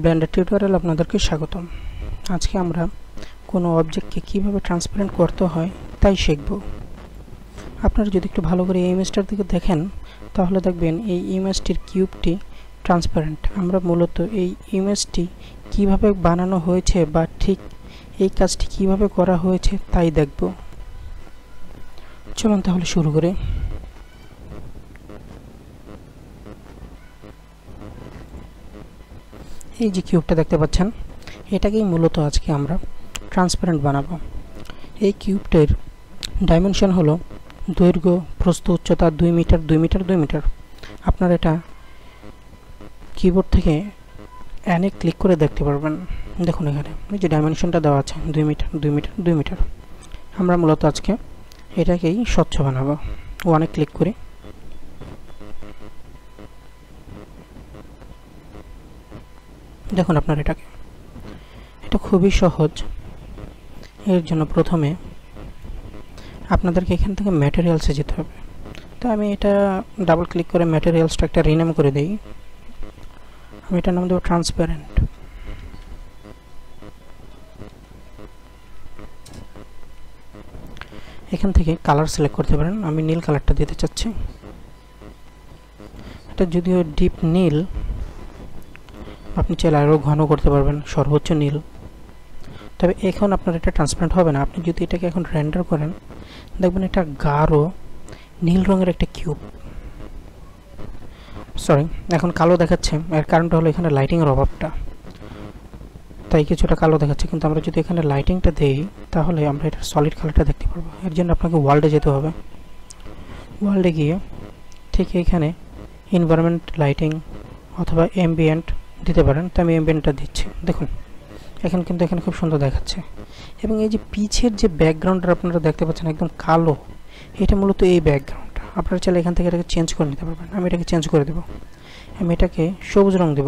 Blender tutorial আপনাদেরকে স্বাগতম। আজকে আমরা কোনো অবজেক্টকে কিভাবে ট্রান্সপারেন্ট করতে হয় তাই শিখব। আপনারা যদি একটু ভালো করে এই ইমেজটার দিকে দেখেন তাহলে দেখবেন এই ইমেজটির কিউবটি ট্রান্সপারেন্ট। আমরা মূলত এই ইমেজটি কিভাবে বানানো হয়েছে বা ঠিক এই কাজটি কিভাবে করা হয়েছে তাই দেখব। চলুন তাহলে শুরু করি। এই যে কিউবটা দেখতে পাচ্ছেন, এটাকেই মূলত আজকে আমরা ট্রান্সপারেন্ট বানাবো। এই কিউবটির ডাইমেনশন হলো দৈর্ঘ্য, প্রস্থ, উচ্চতা 2 মিটার 2 মিটার 2 মিটার। আপনারা এটা কিবোর্ড থেকে এনে ক্লিক করে দেখতে পারবেন। দেখুন এখানে এই যে ডাইমেনশনটা দেওয়া আছে 2 মিটার 2 মিটার 2 মিটার। আমরা মূলত আজকে এটাকেই স্বচ্ছ বানাবো। ওয়ানে ক্লিক করি। দেখুন আপনার এটা খুবই সহজ। এর জন্য প্রথমে আপনাদেরকে এখান থেকে ম্যাটেরিয়ালসে যেতে হবে। তো আমি এটা ডাবল ক্লিক করে ম্যাটেরিয়ালসটা একটা রিনেম করে দেই। আমি এটার নাম দেবো ট্রান্সপারেন্ট। এখান থেকে কালার সিলেক্ট করতে পারেন। আমি নীল কালারটা দিতে চাচ্ছি। এটা যদিও ডিপ নীল, আপনি চাইলে আরও ঘন করতে পারবেন, সর্বোচ্চ নীল। তবে এখন আপনার এটা ট্রান্সপারেন্ট হবে না। আপনি যদি এটাকে এখন রেন্ডার করেন দেখবেন এটা গাঢ় নীল রঙের একটা কিউব। সরি, এখন কালো দেখাচ্ছে। এর কারণটা হলো এখানে লাইটিংয়ের অভাবটা, তাই কিছুটা কালো দেখাচ্ছে। কিন্তু আমরা যদি এখানে লাইটিংটা দেই তাহলে আমরা এটা সলিড কালারটা দেখতে পারবো। এর জন্য আপনাকে ওয়ার্ল্ডে যেতে হবে। ওয়ার্ল্ডে গিয়ে ঠিক এখানে এনভায়রনমেন্ট লাইটিং অথবা অ্যাম্বিয়েন্ট দিতে পারেন। তো আমি অ্যাম্বিয়েন্টটা দিচ্ছি। দেখুন এখানে খুব সুন্দর দেখাচ্ছে। এবং এই যে পিছের যে ব্যাকগ্রাউন্ডটা আপনারা দেখতে পাচ্ছেন একদম কালো, এটা মূলত এই ব্যাকগ্রাউন্ডটা। আপনারা চাইলে এখান থেকে এটাকে চেঞ্জ করে নিতে পারবেন। আমি এটাকে চেঞ্জ করে দেব। আমি এটাকে সবুজ রং দেব।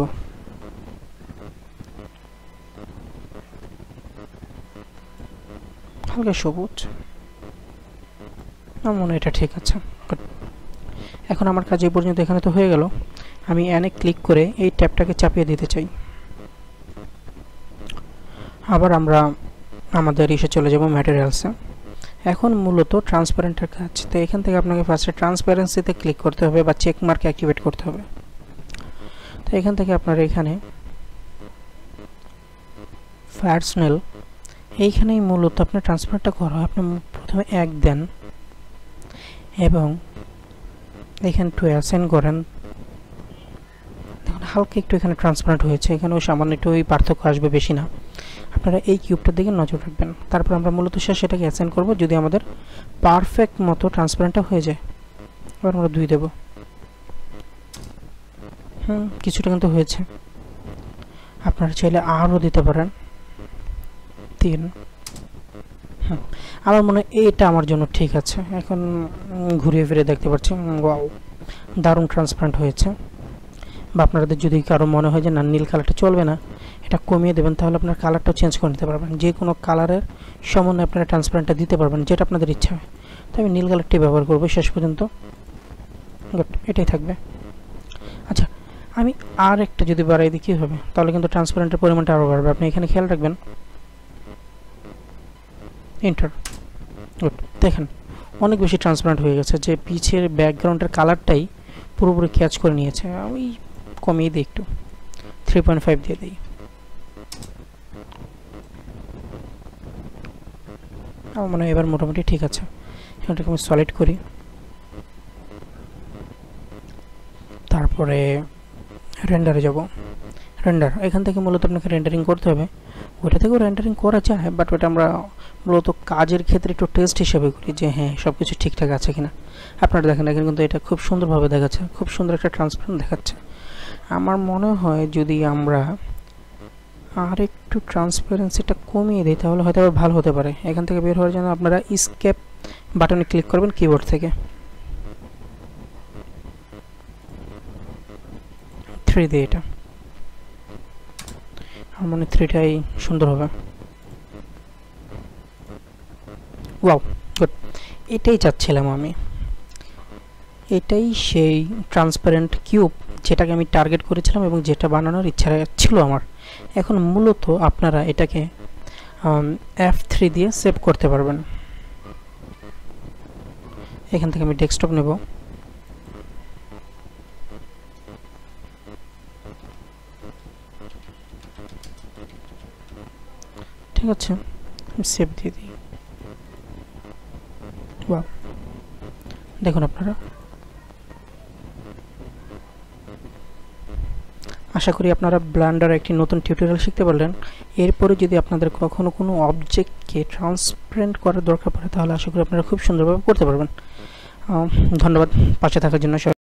হালকা সবুজ। আমার মনে হয় এটা ঠিক আছে। এখন আমার কাজ এই পর্যন্ত এখানে তো হয়ে গেল। আমি এনে ক্লিক করে এই ট্যাবটাকে চাপিয়ে দিতে চাই। আবার আমরা আমাদের ইসে চলে যাব ম্যাটেরিয়ালসে। এখন মূলত ট্রান্সপারেন্টের কাজ। তো এখান থেকে আপনাকে ফার্স্টে ট্রান্সপারেন্সিতে ক্লিক করতে হবে বা চেক মার্ক অ্যাক্টিভেট করতে হবে। তো এখান থেকে আপনার এখানে পার্সোনাল এইখানেই মূলত আপনার ট্রান্সপারেন্টটা করা হয়। আপনি প্রথমে 1 দেন এবং এখানে একটু অ্যাসাইন করেন। দেখুন হালকা একটু এখানে ট্রান্সপারেন্ট হয়েছে। এখানেও সামান্য একটু ওই পার্থক্য আসবে, বেশি না। আপনারা এই কিউবটার দিকে নজর রাখবেন। তারপর আমরা মূলত সেটাকে অ্যাসাইন করব যদি আমাদের পারফেক্ট মতো ট্রান্সপারেন্টটা হয়ে যায়। এবার আমরা 2 দেব। কিছুটা কিন্তু হয়েছে। আপনারা চাইলে আরও দিতে পারেন 3। আমার মনে হয় এটা আমার জন্য ঠিক আছে। এখন ঘুরিয়ে ফিরে দেখতে পাচ্ছি, ওয়াও দারুণ ট্রান্সপারেন্ট হয়েছে। বা আপনাদের যদি কারো মনে হয় যে না নীল কালারটা চলবে না, এটা কমিয়ে দেবেন, তাহলে আপনার কালারটাও চেঞ্জ করে নিতে পারবেন। যে কোনো কালারের সমন্বয়ে আপনারা ট্রান্সপারেন্টটা দিতে পারবেন, যেটা আপনাদের ইচ্ছা হয়। তো আমি নীল কালারটি ব্যবহার করব শেষ পর্যন্ত। গুড, এটাই থাকবে। আচ্ছা, আমি আর একটা যদি বাড়াই দিই কী হবে, তাহলে কিন্তু ট্রান্সপারেন্টের পরিমাণটা আরও বাড়বে। আপনি এখানে খেয়াল রাখবেন। এন্টার। গুড, দেখেন অনেক বেশি ট্রান্সপারেন্ট হয়ে গেছে। যে পিছের ব্যাকগ্রাউন্ডের কালারটাই পুরোপুরি ক্যাচ করে নিয়েছে। আমি কমিয়ে দিই একটু, 3.5 দিয়ে দিই। আমার মনে হয় এবার মোটামুটি ঠিক আছে। এখানটাকে আমি সলিড করি। তারপরে রেন্ডারে যাব। রেন্ডার, এখান থেকে মূলত আপনাকে রেন্ডারিং করতে হবে। ওইটা থেকেও রেন্ডারিং করা যায়, বাট ওটা আমরা মূলত কাজের ক্ষেত্রে একটু টেস্ট হিসেবে করি যে হ্যাঁ সব কিছু ঠিকঠাক আছে কিনা। আপনারা দেখেন এখানে কিন্তু এটা খুব সুন্দরভাবে দেখাচ্ছে, খুব সুন্দর একটা ট্রান্সপারেন্ট দেখাচ্ছে। আমার মনে হয় যদি আমরা আর একটু ট্রান্সপারেন্সিটা কমিয়ে দিই তাহলে হয়তো আবার ভালো হতে পারে। এখান থেকে বের হওয়ার জন্য আপনারা এসকেপ বাটনে ক্লিক করবেন কিবোর্ড থেকে। 3 দিয়ে এটা, আমার মনে 3টাই সুন্দর হবে। ওয়াও, গুড, এটাই চাচ্ছিলাম আমি। এটাই সেই ট্রান্সপারেন্ট কিউব যেটাকে আমি টার্গেট করেছিলাম এবং যেটা বানানোর ইচ্ছা ছিল আমার। এখন মূলত আপনারা এটাকে F3 দিয়ে সেভ করতে পারবেন। এখান থেকে আমি ডেস্কটপ নেব, ঠিক আছে, আমি সেভ দিয়ে দিই। বাহ, দেখুন আপনারা, আশা করি আপনারা ব্লেন্ডার একটি নতুন টিউটোরিয়াল শিখতে পারলেন। এরপরে যদি আপনাদের কখনো কোনো অবজেক্টকে ট্রান্সপারেন্ট করার দরকার পড়ে তাহলে আশা করি আপনারা খুব সুন্দরভাবে করতে পারবেন। ধন্যবাদ পাশে থাকার জন্য।